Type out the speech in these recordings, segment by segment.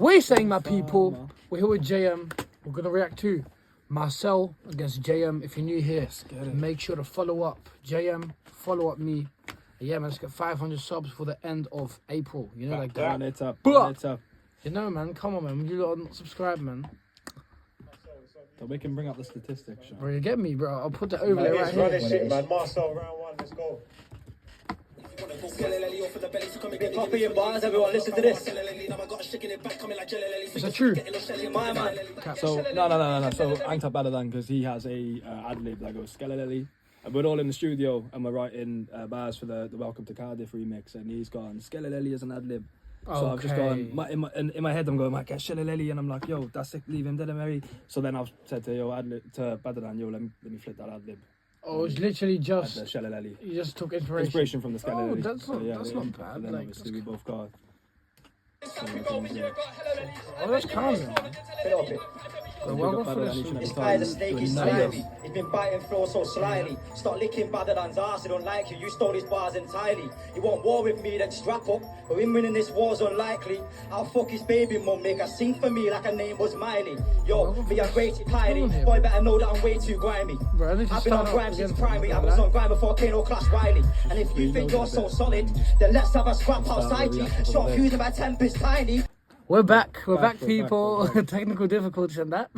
We're saying, my people, we're here with JM. We're going to react to Marcel against JM. If you're new here, make sure to follow up JM, follow up me. Yeah, man, let's get 500 subs for the end of April. You know, like that. It's up. You know, man, come on, man. You lot are not subscribed, man. So we can bring up the statistics. Bro, you get me, bro. I'll put the overlay right here. Shit, man. Marcel, round one, let's go. Copying bars, everyone, listen to this. Is that true? My man. So, no. So, Ankta better than because he has a ad-lib that goes Skeleleli. And we're all in the studio and we're writing bars for the Welcome to Cardiff remix. And he's gone, Skeleleli as an ad-lib. So I've just gone, in my head I'm going, get Skeleleli. And I'm like, yo, that's sick, leave him, Mary. So then I've said to Badadan, yo, let me flip that ad-lib. Oh, it's literally just Skeleleli. You just took inspiration. Inspiration from the Skeleleli. Oh, that's not bad. And then Like, obviously we both got. Oh, that's calm. This guy's a snaky slimy. He's been biting floor so slyly. Stop licking Badadan's ass, I don't like you. You stole his bars entirely. You want war with me, then strap up. But him winning this war's unlikely. I'll fuck his baby mum, make her sing for me like her name was Miley. Yo, me I'm rated highly. Boy, better know that I'm way too grimy. I've been on grime since primary. I was on grime before Kano Clash Wiley. And if you think you're so solid, then let's have a scrap outside you. Short fuse of my temper's tiny. We're back, people. Technical difficulties and that.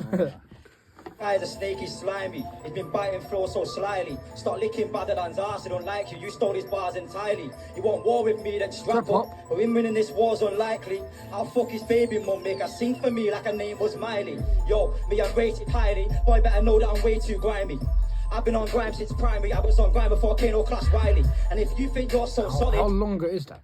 Guy's a snaky slimy. He's been biting floor so slyly. Stop licking Badadan's ass, I don't like you. You stole his bars entirely. You want war with me, then strap up. But him winning this war's unlikely. I'll fuck his baby mum, make her sing for me like her name was Miley. Yo, me I'm rated highly. Boy, better know that I'm way too grimy. I've been on grime since primary. I was on grime before Kano Clash Wiley. And if you think you're so solid. How long ago is that?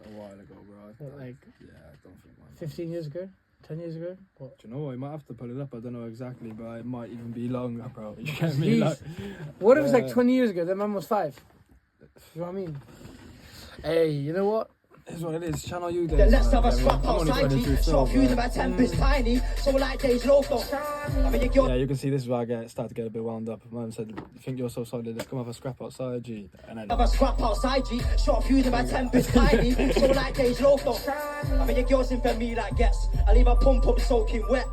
A while ago, bro. Like, yeah, I don't think. 15 years ago? 10 years ago? What? Do you know what? You might have to pull it up. I don't know exactly, but it might even be longer, bro. You get me? Like, what if it's like 20 years ago? That man was 5. You know what I mean? Hey, you know what? It's what it is. Channel you then let's have a scrap outside you. Short fuse of my temper's tiny. So like days low though. Yeah, you can see this is where I start to get a bit wound up. Mum said, you think you're so solid, let's come have a scrap outside, G. And then have a scrap outside, G. Short fuse of my temper's tiny. So like days low though. I mean, your girl's in for me like gets. I leave her pump up soaking wet.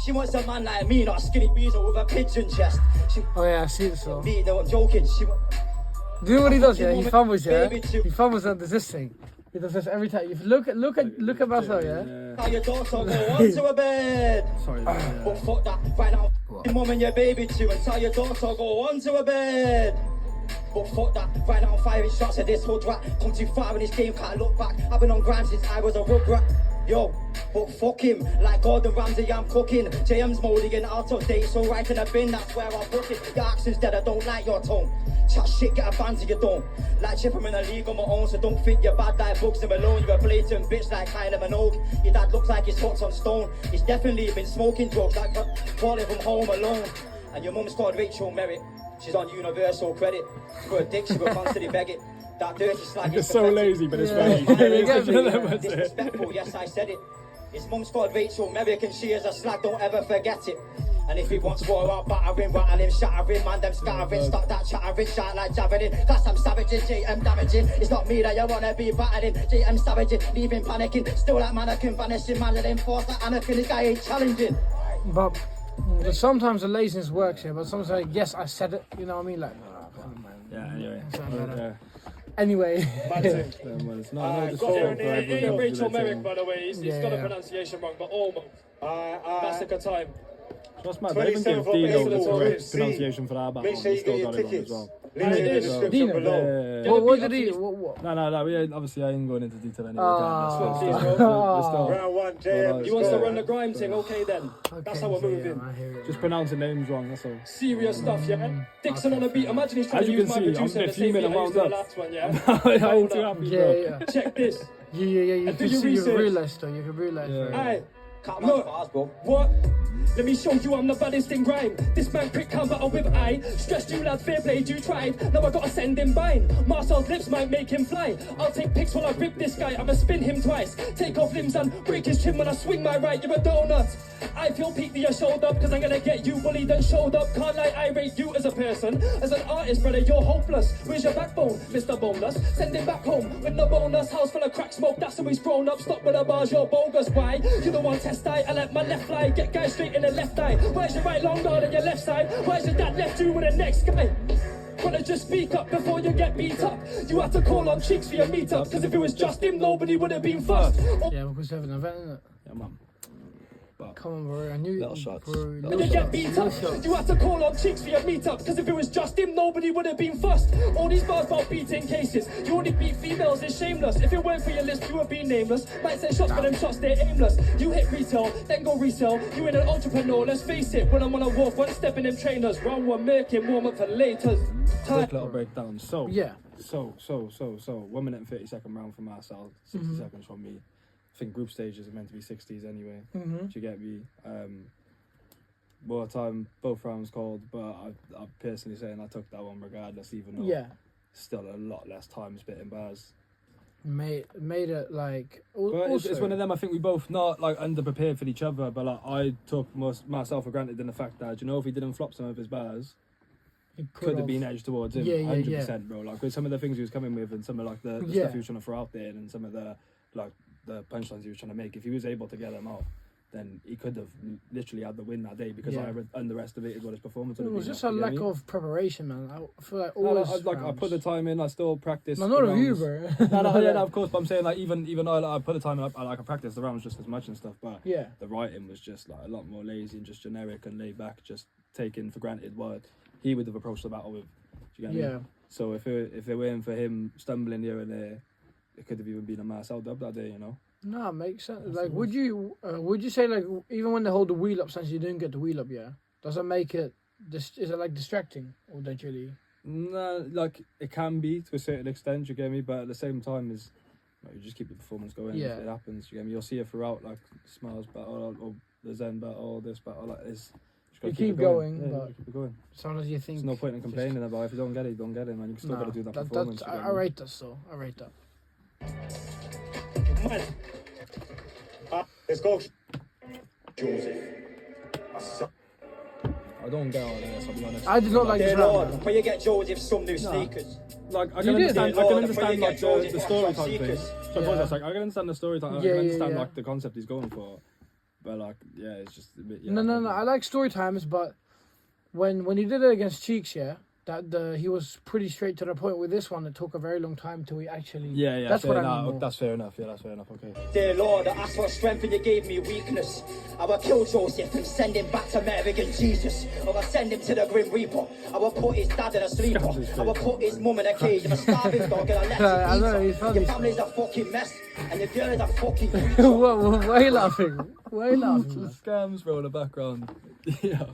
She wants a man like me, not a skinny weasel with a pigeon chest. Oh yeah, I see this. Me, no, I'm joking. She. Do you know what he does? Yeah, he fumbles. Yeah, he fumbles under this thing. He does this every time. If look at Marcel, yeah. How your daughter go on to a bed. Sorry. But fuck that, right now. Your mum and your baby too, and tell your daughter go on to a bed. But fuck that, right now I'm firing shots at this hood rat. Come too far in this game, can't look back. I've been on grime since I was a rugrat. Yo, but fuck him, like Gordon Ramsay I'm cooking. JM's molding out of date, so right in the bin, that's where I'll put it. Your accent's dead, I don't like your tone. Chat shit, get a band to your dome. Like Chip, I'm in a league on my own, so don't think you're bad like Bugs and Malone. You're a blatant bitch like Kylie Minogue. Your dad looks like his foot's on stone. He's definitely been smoking drugs like falling from home alone. And your mum's called Rachel Merritt. She's on universal credit. For a dick, she will constantly beg it. That dirty slag is so lazy, but it's funny. Disrespectful, yes, I said it. His mum's called Rachel Merrick and she is a slag, don't ever forget it. And if he wants war, I'll battering, rattling, shattering, man, them scattering, stop that chattering, shout like javelin. Class I'm savaging, JM damaging. It's not me that you wanna be battering. JM savaging, leaving panicking. Still that mannequin vanishing, man, that enforce that Anakin. This guy ain't challenging. But sometimes the laziness works here, but sometimes like, yes, I said it, you know what I mean? Like, yeah, anyway. Anyway. It's not just Rachel Merrick, by the way, he's got the pronunciation wrong, but almost. Massacre time. That's mad. They even give Dino the correct pronunciation for that battle. Make sure you get your tickets. Link in the description Dino. below. What did he? What? No. We ain't, obviously, I ain't going into detail anyway. Round one, JM. He wants to run the grime thing, okay then. That's how we're moving. Just pronouncing names wrong, that's all. Serious stuff, yeah? Dixon on the beat. Imagine he's trying As to you use can my see, producer I'm the same beat I used in the last one, yeah? I ain't too happy, bro. Yeah. Check this. Yeah. You And can do your see, you research. realise though. You can realise. Aye. Cut Look, bars, bro. what? Let me show you I'm the baddest in grime. This man prick come battle with I. Stressed you lads, fair play, you tried. Now I gotta send him bind. Marcel's lips might make him fly. I'll take pics while I rip this guy. I'ma spin him twice. Take off limbs and break his chin when I swing my right. You're a donut. I feel peak that you showed up, cause I'm gonna get you bullied and showed up. Can't lie, I rate you as a person. As an artist, brother, you're hopeless. Where's your backbone, Mr. Boneless? Send him back home with no bonus. House full of crack smoke, that's how he's grown up. Stop with the bars, you're bogus. Why? You don't want test eye, I let my left fly. Get guys straight in the left eye. Where's your right longer than your left side? Why's your dad left you with the next guy? Wanna just speak up before you get beat up. You have to call on cheeks for your meetup. Cause if it was just him, nobody would have been first. Yeah, because they have an event, innit? Yeah, man. Come on, bro. I knew Little shots. When you get beat up, you have to call on cheeks for your meetup. Cause if it was just him, nobody would have been first. All these bars about beating cases. You only beat females, it's shameless. If it weren't for your list, you would be nameless. Might send shots, but them shots, they're aimless. You hit retail, then go resell. You ain't an entrepreneur, let's face it. When I'm on a walk, one step in them trainers. Round one, making warm up for later. Quick little breakdown. So, Yeah. So, 1 minute and 30-second round for Marcel, 60 seconds from me. I think group stages are meant to be 60s anyway. Do you get me? More time, both rounds called, but I'm personally saying I took that one regardless, even though still a lot less time spitting bars. Made it like. But it's one of them. I think we both not like underprepared for each other, but like I took myself for granted in the fact that, you know, if he didn't flop some of his bars, it could have been edged towards him. 100%, bro. Like with some of the things he was coming with, and some of like the stuff he was trying to throw out there, and some of the like the punchlines he was trying to make. If he was able to get them out, then he could have literally had the win that day, because I underestimated what his performance would have been. It was just a lack of preparation, man. I feel like I put the time in. I still practiced. No, not of you, bro. no, of course. But I'm saying like even I put the time in. I practiced the rounds just as much and stuff. But the writing was just like a lot more lazy and just generic and laid back, just taking for granted what he would have approached the battle with. Do you get me? So if it weren't for him stumbling here and there, it could have even been a Marcel dub that day, you know. No, it makes sense. Like, would you say like even when they hold the wheel up, since you didn't get the wheel up, does it make it? Is it like distracting, or don't you really? No, like it can be to a certain extent. You get me, but at the same time, is like, you just keep the performance going. If it happens, you get me. You'll see it throughout, like Smiles battle or the Zen battle, this battle, like this. You keep going, but keep it going. Sometimes you think there's no point in complaining about it. If you don't get it, you don't get it, man. You still got to do that performance. I rate that, so I rate that. Let's go. I don't get all this, I'll be honest. I did not like this round. When you get Joseph some new sneakers. Like I can understand like the story type thing. So I can understand the story type. I can understand like the concept he's going for. But like, it's just a bit. No. I like story times, but when he did it against Cheeks, he was pretty straight to the point. With this one, it took a very long time till he actually. That's what I mean. That's fair enough. Yeah, that's fair enough. Okay. Dear Lord, I ask for strength and you gave me weakness. I will kill Joseph and send him back to Mary and Jesus. I will send him to the Grim Reaper. I will put his dad in a sleeper. I will put his mum in a cage. I'm a starving dog and I let him eat her. Your family's a fucking mess and your girl is a fucking creature. Why are you laughing? Why are you laughing? Scams, bro, in the background. Yeah.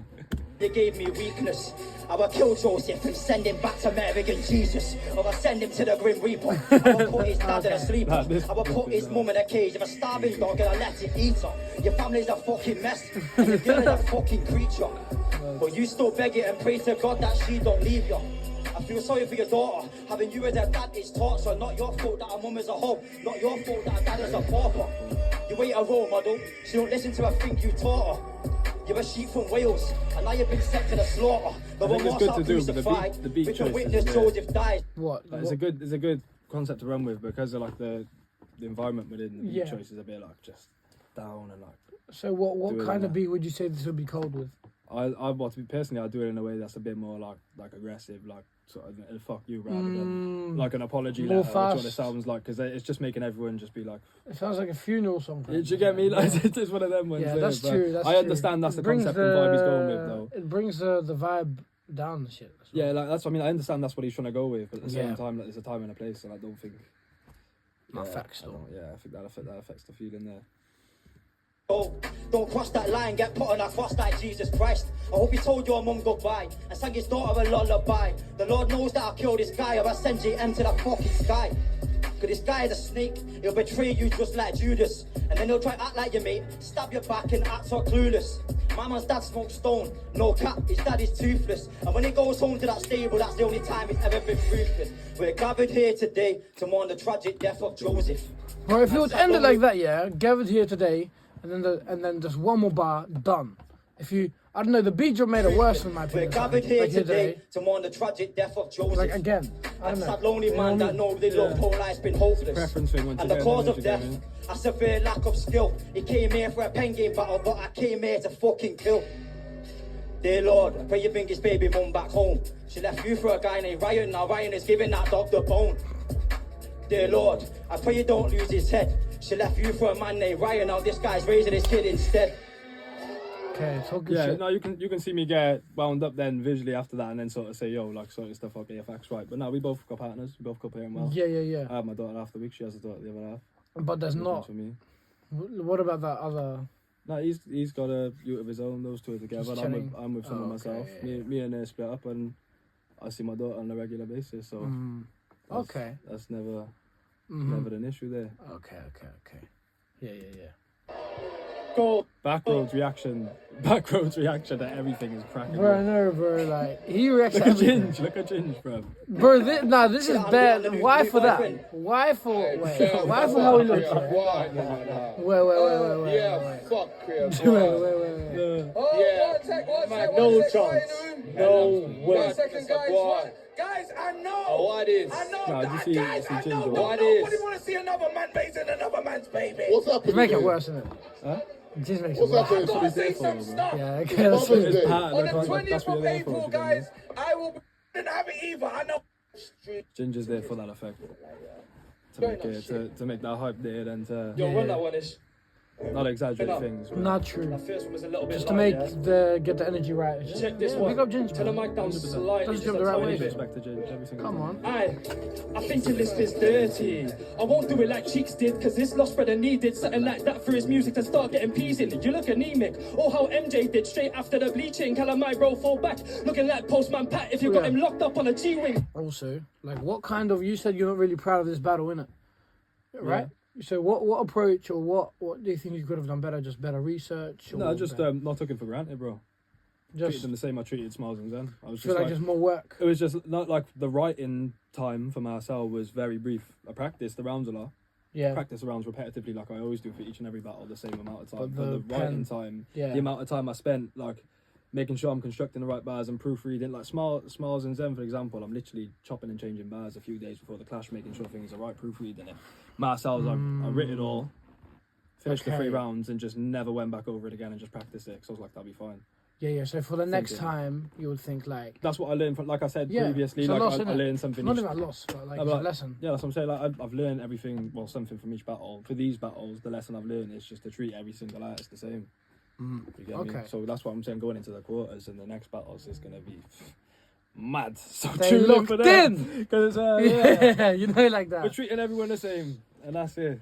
You gave me weakness. I will kill Joseph and send him back to Mary and Jesus. I will send him to the Grim Reaper. I will put his dad in a sleeper. I will put his mum in a cage. I'm a starving dog and I let him eat her. Your family's a fucking mess and your girl is a fucking creature. But you still beg it and pray to God that she don't leave you. I feel sorry for your daughter. Having you as a dad is torture. Not your fault that her mum is a hoe. Not your fault that her dad is a pauper. You ain't a role model. She don't listen to a thing you taught her. You're a sheep from Wales, and now you've been sent to the slaughter. I think it's good to do, but the beat choice witness Joseph died. What? Like, it's a good concept to run with, because of like the environment within the beat choice is a bit like just down and like. So what kind of beat would you say this would be cold with? I want to be personally, I do it in a way that's a bit more like aggressive, like sort of fuck you rather than like an apology letter, which what it sounds like, because it's just making everyone just be like. It sounds like a funeral song. Did you get me? Like it's one of them ones. Yeah, that's true. I understand that's the concept and vibe he's going with, though. It brings the vibe down the shit. Yeah, like that's what I mean. I understand that's what he's trying to go with, but at the same time, like, there's a time and a place, and I don't think. Facts though. I think that affects the feeling there. Oh, don't cross that line, get put on a cross like Jesus Christ. I hope he told your mum goodbye and sang his daughter a lullaby. The Lord knows that I'll kill this guy, or I'll send JM to the fucking sky. Cause this guy is a snake, he'll betray you just like Judas. And then he'll try to act like your mate, stab your back and act so clueless. My man's dad smokes stone, no cap, his dad is toothless. And when he goes home to that stable, that's the only time he's ever been ruthless. We're gathered here today to mourn the tragic death of Joseph. Well, if it would end it like that, yeah, gathered here today, and then just one more bar, done. If you, I don't know, the beat job made it worse in my We're opinion. gathered here like today to mourn the tragic death of Joseph. Like again, I I'm don't sad know. lonely man that know the love whole life's been hopeless. Preference thing once And the again, cause once of death, again, a severe lack of skill. He came here for a Pengame battle, but I came here to fucking kill. Dear Lord, I pray you bring his baby mum back home. She left you for a guy named Ryan, now Ryan is giving that dog the bone. Dear Lord, I pray you don't lose his head. She left you for a man named Ryan, now this guy's raising his kid instead. Okay, talking Yeah, shit. no, you can see me get wound up then visually after that, and then sort of say, yo, like sort of stuff, I'll get your facts right. But no, we both got partners, we both got playing well. Yeah. I have my daughter half the week, she has a daughter the other half. But there's not. For me. What about that other? No, he's got a youth of his own. Those two are together. Just And chilling. I'm with someone myself. Okay. Me and her split up, and I see my daughter on a regular basis. So that's- Okay. that's never Mhm. an issue there. Okay. Yeah. Go. Backroads reaction to everything is cracking. Bro, no, bro. Like he reacts Look to at everything. Ginge, look at Ginge, bro. Bro, this is I'm bad. the Why new for that? boyfriend. Why for how he looks? Wait. Yeah, fuck Crib. Wait. No chance. No way. Guys, I know. Oh, what is? I know. No, Guys, you see I Ginger, know. what Nobody want to see another man basing another man's baby. What's up? It's making it worse, isn't it? Huh? Just makes it What's worse. up? I'm going to say some stuff. Yeah, okay. That's Mother's it. Day. It's part On of the the contract. That's 20th what of you're there April, for. guys, I will be and have it either. I know. Ginger's there for that effect. To make that hype there and to Yo, run that one ish. not exaggerate things. But Not true. That first one was a little bit Just to light, make yeah? get the energy right. Check this Yeah, one. Big up Ginger. Turn the man. mic down slightly. Doesn't just jump a the right tiny way. bit. respect to Ginge every single Come time. on. I think your list is dirty. I won't do it like Cheeks did, cause this lost brother needed something like that for his music to start getting peas in. You look anemic. Or how MJ did straight after the bleaching. Calamai fall back, looking like Postman Pat if you got Yeah. him locked up on a G-Wing. Also, like, what kind of? You said you're not really proud of this battle, innit? Right. So, what approach or what do you think you could have done better? Just better research? Or No, just better- not taken for granted, bro. just Treated them the same I treated Smiles and Zen. I was feel just like there's more work. it was just not like the writing time for Marcel was very brief. I practiced the rounds a lot. Yeah. Practice the rounds repetitively like I always do for each and every battle the same amount of time. But But the the writing time, Yeah. the amount of time I spent like making sure I'm constructing the right bars and proofreading. Like Smiles and Zen, for example, I'm literally chopping and changing bars a few days before the clash, making sure things are right, proofreading it. Marcel's I writ it all, finished the 3 Okay. rounds and just never went back over it again and just practiced it because I was like, that'll be fine. Yeah. So for the next Thinking. time, you would think like, That's what I learned from, like I said Yeah, previously, it's a like loss, I innit? learned something. not each- even a loss, but like No, it's but a lesson. Yeah, that's what I'm saying. Like I've learned everything, well, something from each battle. For these battles, the lesson I've learned is just to treat every single artist the same. You get me? Okay. So that's what I'm saying. Going into the quarters and the next battles is gonna be mad. So They tune locked for that. in. Because Yeah, you know, like we're that. treating everyone the same, and that's it.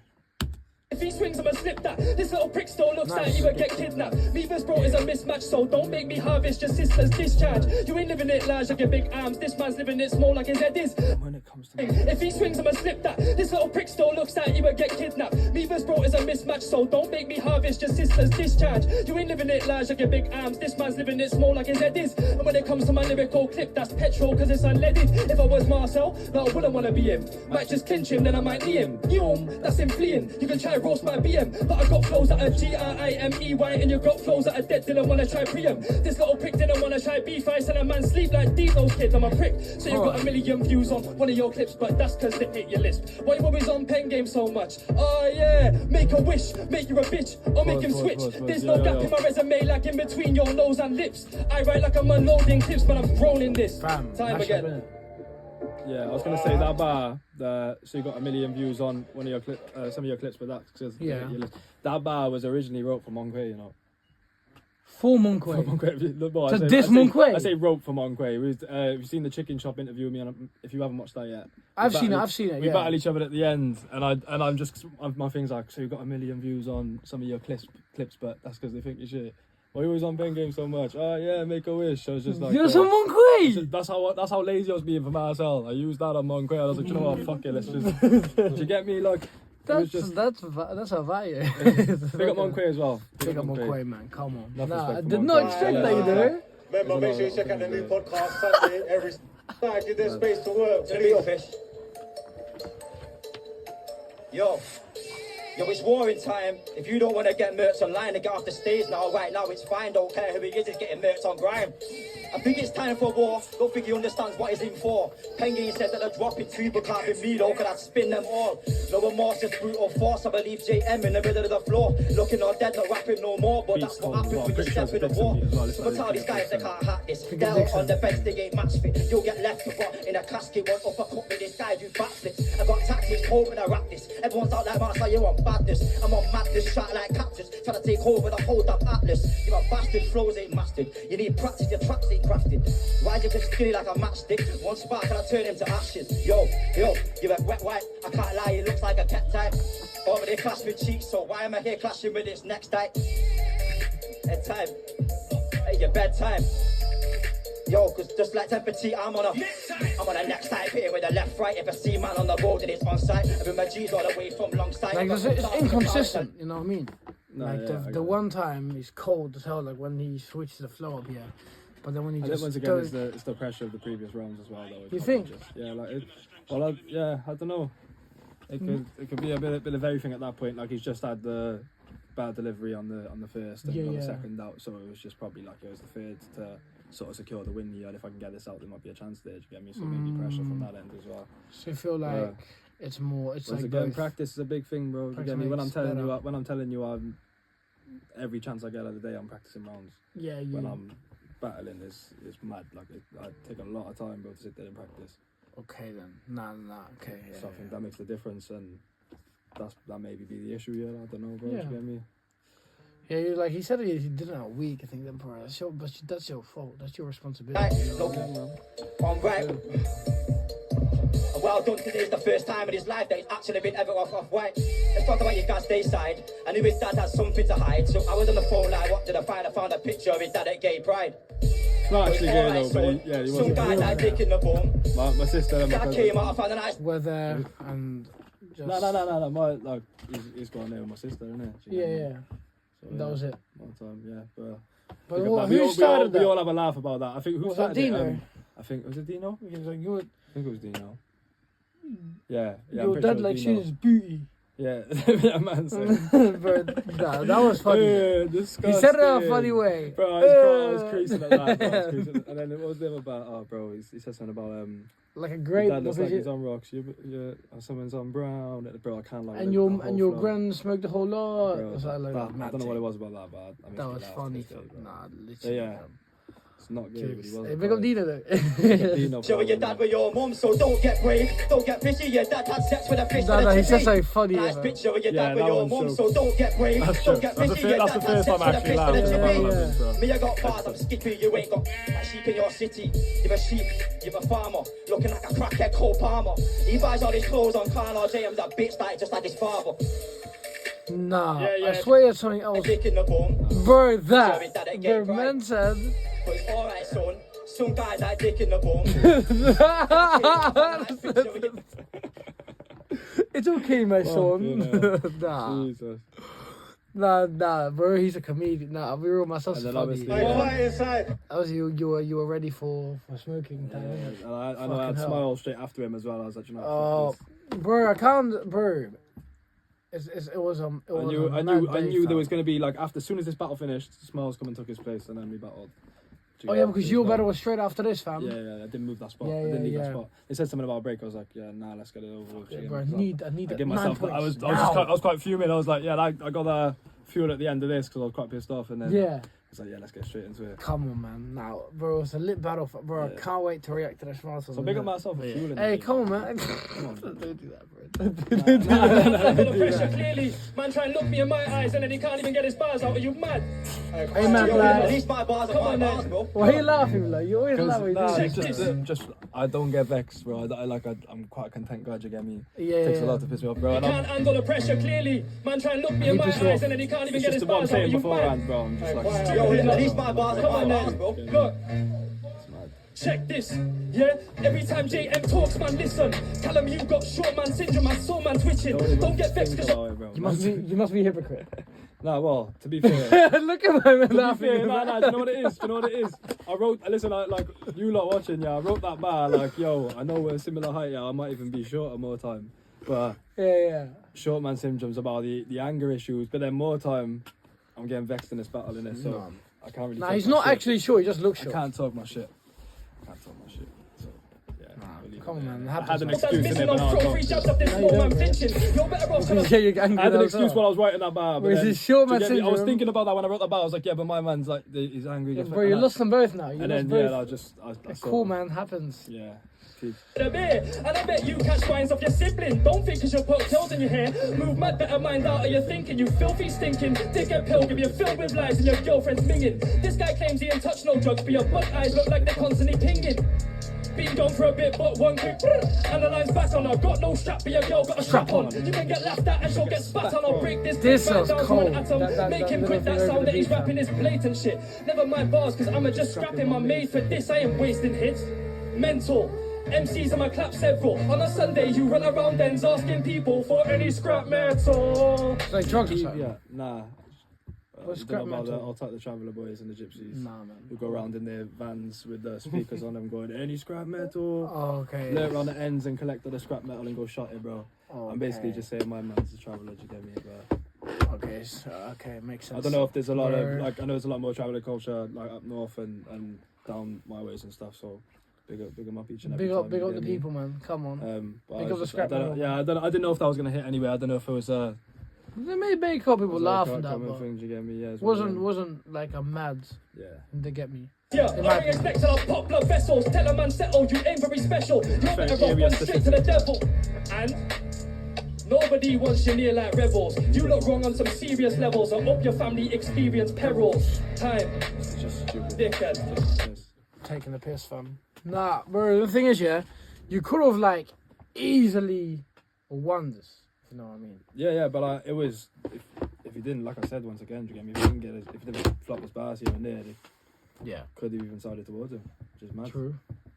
If he swings, I'ma slip that. This little prick still looks Nice. like he would get kidnapped. Me vs bro is a mismatch, so don't make me harvest your sister's discharge. You ain't living it large like your big arms. This man's living it small like his head is. When it comes to If he swings, I'ma slip that. This little prick still looks like he would get kidnapped. Me vs bro is a mismatch, so don't make me harvest your sister's discharge. You ain't living it large like your big arms. This man's living it small like his head is. And when it comes to my lyrical clip, that's petrol cause it's unleaded. If I was Marcel, no, I wouldn't wanna be him. Might just clinch him, then I might knee him. That's him fleeing. You can try roast my BM. But I got flows that are GRIMEY and you got flows that are dead, didn't wanna try pre-em. This little prick didn't wanna try beef, I said a man sleep like deep, those kids, I'm a prick. So you got a million views on one of your clips, but that's cause they hit your lisp. Why you always on Pengame so much? Oh yeah, make a wish, make you a bitch, or make him switch. There's no gap in my resume like in between your nose and lips. I write like I'm unloading clips, but I'm grown in this. Bam. Time Mash up, again. innit? yeah, I was gonna say that bar. So you got a million views on one of your some of your clips, but that's because Yeah. that bar was originally wrote for Monque, you know. Full Monque. Monque. To diss Monque? I say wrote for Monque. You've seen the chicken shop interview with me, and if you haven't watched that yet, I've seen it. We Yeah. battle each other at the end, and I'm just my thing's like, so you got a million views on some of your clips, but that's because they think you're shit. Why you always on Pengame so much? Oh yeah, make a wish. I was just like, You're some Monque. that's how lazy I was being for Marcel. I used that on Monque. I was like, you know what, fuck it, let's just. Do you get me? Like, that's a value. Big up Monquay as well. Big up Monquay, man. Come on. Enough Nah, I respect for did not Monquay. expect that, you know. Remember, make sure you check out the new podcast Sunday. Every Saturday, give their space to work. To the meat fish. Yo, it's warring time. If you don't want to get merch online and get off the stage now, right now it's fine. Don't care who he is, he's getting merch on grime. I think it's time for war. Don't think he understands what he's in for. Pengame said that they're dropping two, but can't be me though, cause I'd spin them all. No remorse, just brutal force. I believe JM in the middle of the floor. Looking all dead, not rapping no more. But that's what happens when you step in the war. But tell these guys they can't hack this. They're out on the bench, they ain't match fit. You'll get left to rot in a casket. One uppercut with this guy, do backflips. I got tactics, hoping I rap this. Everyone's out like Marcel, you on badness. I'm on madness, shot like cactus. Trying to take over the whole damn atlas. You're a bastard, flows ain't mastered. You need practice, your tracks ain't crafted. Why you been skinny like a matchstick? One spark and I turn him to ashes. Yo, you a wet wipe. I can't lie, he looks like a cat type. Over there clash with cheeks, so why am I here clashing with this next type? Head time. Hey, your bedtime. Yo, cause just like temperature, I'm on a next type here with the left, right. If I see man on the road and it's on site, I bring my G's all the way from long side. Like, it's inconsistent, you know what I mean? No, Like, yeah, the one time he's cold as hell, like when he switches the flow up here. But then when he just once again, it's the pressure of the previous rounds as well, though. You think? Yeah, like I don't know. It could be a bit of everything at that point. Like he's just had the bad delivery on the first and got the second out, so it was just probably like it was the third to sort of secure the win here. And if I can get this out, there might be a chance there. Do you get me? So maybe pressure from that end as well. So you feel like it's more. It's once like again, both. practice is a big thing, bro. You get me? When I'm telling you, every chance I get of the day, I'm practicing rounds. Yeah, When I'm battling is mad. Like I take a lot of time, bro, to sit there and practice. Okay then, nah. Okay, yeah. So I think that makes the difference, and that maybe be the issue here. I don't know, bro. Yeah. Do you get me? Yeah, like he said, he did it in a week. I think that's your fault. That's your responsibility. You know? On right. Well done, today's the first time in his life that he's actually been ever off white. Let's talk about your dad's day side. I knew his dad had something to hide, so I was on the phone like, what did I find? I found a picture of his dad at Gay Pride. Not actually gay though, but he was. Some guy died taking the bone. My sister and my Dad cousin. came out, I found a nice. We're there and just... No. My he's gone there with my sister, isn't it? Yeah. So, That was it. One time, yeah. But who started that? We all have a laugh about that. I think who Was that started it? Dino? I think was it Dino? He was like, I think it was Dino. Yeah. your I'm pretty dad sure like Dino. shit his booty. Yeah, yeah, man. So. Bro, nah, that was funny. He said it in a funny way. Bro, I was creasing at that. And then it was them about, bro, he said something about, like a your great dad looks like he's on rocks, someone's on brown. Bro, I can't like and your grand smoked the whole lot. Bro, So I I don't know what it was about that, but that was funny. Nah, literally. Yeah. It's not gay, but he was. Hey, big up Dino though. Dino, Show your dad with your mum, so don't get brave, don't get fishy. Your dad had sex with a fish. No, he says something funny. Nice man. picture of your Yeah, dad with that your one's mum, so- so don't get brave, That's don't true. get That's fishy. the Your first dad had sex time I with a actually fish laughed. with a Yeah. chippy. Me, I got bars, I'm skippy. You ain't got that sheep in your city. You're a sheep, you're a farmer, looking like a crackhead Cole Palmer. He buys all his clothes on Carl James, that bitch like just like his father. Nah, Yeah. I swear it's something else. Dick in the bone, Bro, that. Sorry, Dad, it gave The right. man said. but it's alright, son. Some guys like dick in the bone. It's okay, my son. Jesus. Nah, bro, he's a comedian. Nah, I'll be real, myself. And then Funny. obviously, Hey, quiet inside. Obviously, you were ready for smoking time. And I know I had Fucking hell. Smile straight after him as well. I was like, you know, Oh, fuck this. bro, I can't, bro. It was I a knew mad day, there fam. was going to be like as soon as this battle finished, Smiles come and took his place, and then we battled. Oh yeah, because your battle was straight after this, fam. Yeah, I didn't move that spot. Yeah, I didn't leave yeah. that spot. They said something about a break. I was like, yeah, nah, let's get it over with. Yeah, You bro, I know, need I that give 9 myself. points. I was quite fuming. I was like, yeah, I got the fuel at the end of this because I was quite pissed off, and then Yeah. I was like, yeah, let's get straight into it. Come on, man. Now, bro, it's a lit battle. Bro, Yeah. I can't wait to react to this one. So big up myself for fueling. Hey, me. come on, man. Come on. Don't do that, bro. Under the pressure, clearly. Man try and look me in my eyes and then he can't even get his bars out. Are you mad? Hey, man, Yo, like, at least my bars are Come my on, bars, then. bro. why are you laughing, like? You always laugh when you do Check that. this. I don't get vexed, bro. I'm quite a content guy. You get me? Yeah, It takes yeah. a lot to piss me off, bro. He And can't handle the pressure, clearly. Man try and look me in He my pissed eyes off. and then he can't even it's get just his the one bars out. Are saying you mad? beforehand, bro. I'm just like, quiet. Yo, at least my bars are Come my on, bars, then. bro. Look. it's mad. Check this, yeah? Every time JM talks, man, listen. Callum, you got short man syndrome, I saw man twitching. Don't get vexed because You must be a hypocrite. Nah, well, to be fair. Look at my man To be laughing. fair, nah, do you know what it is? Do you know what it is? I wrote, listen, like, you lot watching, yeah, I wrote that bar, like, yo, I know we're similar height, yeah, I might even be shorter more time. But Yeah. short man syndrome's about the anger issues, but then more time, I'm getting vexed in this battle, innit? So I can't really Nah, talk he's my not shit. actually short. He just looks I short. can't talk my shit. So, yeah. we'll leave Come it on, there. man. It I had happens, an man. that's excuse in missing it, on but now I throw don't. three jabs up this No, you small man don't, bro. flinching. You're better off Yeah, you're angry I had an now, excuse so. while I was writing that bar, but Wait, then, is it short do you man get me? I was syndrome? thinking about that when I wrote the bar. I was like, yeah, but my man's like, he's angry. Yeah, just bro, like you that. lost them both now. You And lost then both. yeah, I Cool, man. Happens. Yeah. Keep- a bit. And I bet you catch signs of your sibling. Don't think cause your poke tails in your hair. Move mad, better mind out of your thinking. You filthy stinking. Dick and pilgrim, you're filled with lies and your girlfriend's minging. This guy claims he ain't touched no drugs, but your bug eyes look like they're constantly pinging. Been gone for a bit, but one quick and the line's back on her. Got no strap, but your girl got a strap on. You can get laughed at and she'll get spat on. I'll break this This big man was down to cold. an atom. That Make him little quit thing that over sound the that he's beat, man. rapping is blatant shit. Never mind bars, cause I'ma just scrapping my made for this. I ain't wasting hits. Mental. MCs I'ma clap several. On a Sunday, you run around ends asking people for any scrap metal. It's like drugs or something. Yeah, nah. What's You don't know scrap about metal? I'll take the Traveller Boys and the Gypsies. Nah, man. Who go around in their vans with the speakers on them going, any scrap metal? Oh, okay. Lay around the ends and collect all the scrap metal and go shot it, bro. Oh, I'm basically okay. just saying my man's the Traveller, do you get me? But Okay, so, okay, makes sense. I don't know if there's a lot Word. of, like, I know there's a lot more Traveller culture, like, up north and down my ways and stuff, so big up my each and every Big up, time, big you up the get me? people, man. Come on. But Big I up the was just- scrap I don't know- metal. Yeah, I didn't know if that was gonna hit anyway. I don't know if it was There may be a couple people laughing that, common but thing, do you get me? Yeah, it's one of them. wasn't like a mad. Yeah. They get me. Yeah, In my I ain't expect till I pop blood vessels. Tell a man settle, you ain't very special. You're better off area run straight to the devil. And nobody wants you near like rebels. You look wrong on some serious levels. I hope your family experience perils. Time, It's just stupid. dickhead. Yes. Taking the piss, fam. Nah, bro. The thing is, yeah, you could have like easily won this. If you know what I mean. Yeah, but it was if he didn't, like I said once again, do you get me? If he didn't if he didn't flop his bars here and there, they Yeah. could have even sided towards him, which is mad. True.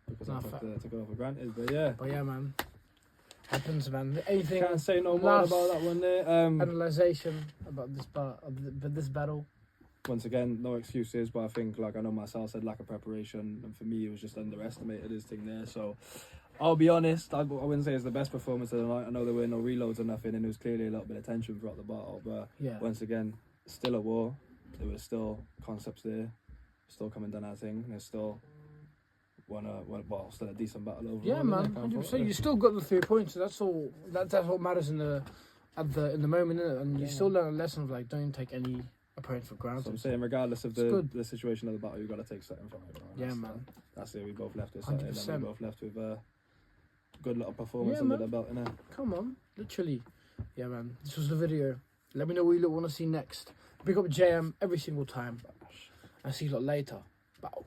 Because Nah, I took it all for granted. But yeah, But yeah, man. Happens, man. Anything? can't say no more last about that one there. Analyzation about this this battle. Once again, no excuses, but I think, like I know Marcel said, lack of preparation, and for me, it was just underestimated his thing there. So I'll be honest, I wouldn't say it's the best performance of the night. I know there were no reloads or nothing, and there was clearly a little bit of tension throughout the battle. But Yeah. once again, still a war. There were still concepts there, still coming down our thing. There's still still a decent battle overall. Yeah, man. 100%. You still got the 3 points. So that's all. That's what matters in the moment, innit? And you still learn a lesson of like don't take any opponent for So granted. I'm saying, regardless of It's good. the situation of the battle, you got to take something from it. Bro. Yeah, That's, man. That's it. We both left with something. And 100%. we both left with a good little performance Yeah, under man. the belt. Innit? Come on, literally. Yeah, man. This was the video. Let me know what you want to see next. Big up JM every single time. I'll see you lot later. Bow.